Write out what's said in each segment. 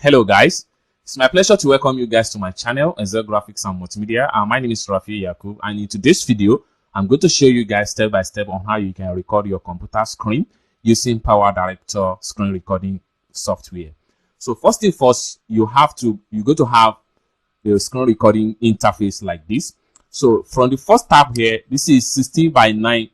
Hello guys, it's my pleasure to welcome you guys to my channel, Excel Graphics and Multimedia. My name is Rafi Yakub, and in today's video, I'm going to show you guys step by step on how you can record your computer screen using powerdirector screen recording software. So first thing first, you're going to have a screen recording interface like this. So from the first tab here, this is 16:9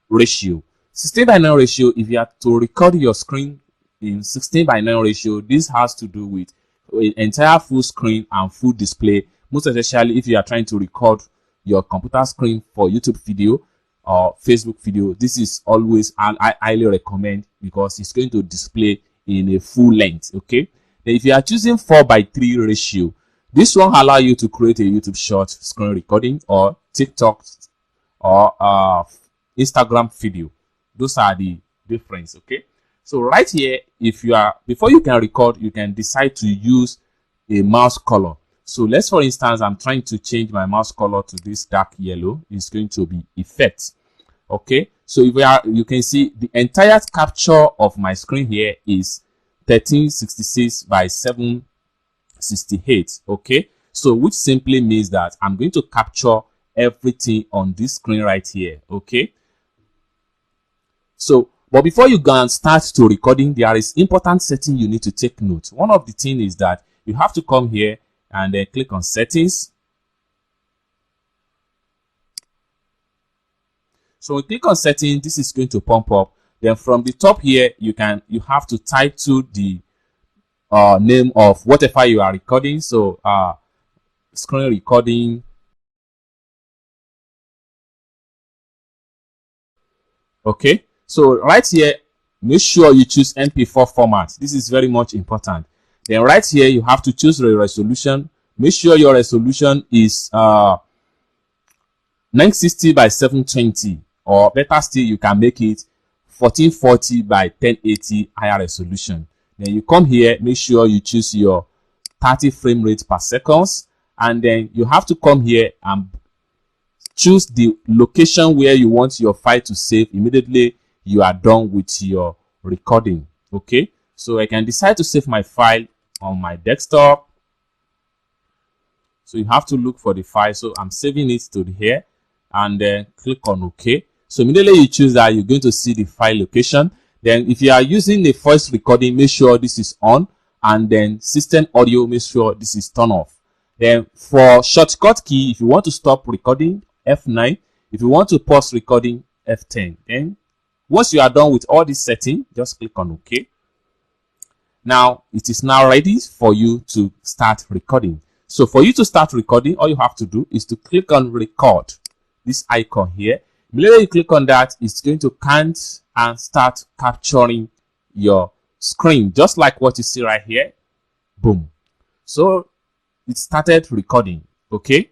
ratio. 16:9 ratio, if you are to record your screen in 16:9 ratio, this has to do with entire full screen and full display, most especially if you are trying to record your computer screen for YouTube video or Facebook video. This is always, and I highly recommend, because it's going to display in a full length. Okay, then if you are choosing 4:3 ratio, this won't allow you to create a YouTube short screen recording or TikTok or Instagram video. Those are the difference. Okay, so right here, before you can record, you can decide to use a mouse color. So let's, for instance, I'm trying to change my mouse color to this dark yellow. It's going to be effect. Okay, so you can see the entire capture of my screen here is 1366 by 768. Okay, so which simply means that I'm going to capture everything on this screen right here. Okay, so but before you go and start to recording, there is important setting you need to take note. One of the things is that you have to come here and then click on settings. So when you click on settings, this is going to pump up. Then from the top here, you have to type to the name of whatever you are recording. So screen recording. Okay, so right here, make sure you choose MP4 format. This is very much important. Then right here, you have to choose the resolution. Make sure your resolution is 960 by 720, or better still, you can make it 1440 by 1080 higher resolution. Then you come here, make sure you choose your 30 frame rate per seconds, and then you have to come here and choose the location where you want your file to save immediately you are done with your recording. Okay, so I can decide to save my file on my desktop. So you have to look for the file. So I'm saving it to here, and then click on OK. So immediately you choose that, you're going to see the file location. Then if you are using the voice recording, make sure this is on, and then system audio, make sure this is turned off. Then for shortcut key, if you want to stop recording, F9. If you want to pause recording, F10. Then once you are done with all this setting, just click on OK. Now it is now ready for you to start recording. So for you to start recording, all you have to do is to click on record, this icon here. Immediately you click on that, it's going to count and start capturing your screen, just like what you see right here. Boom. So it started recording. Okay,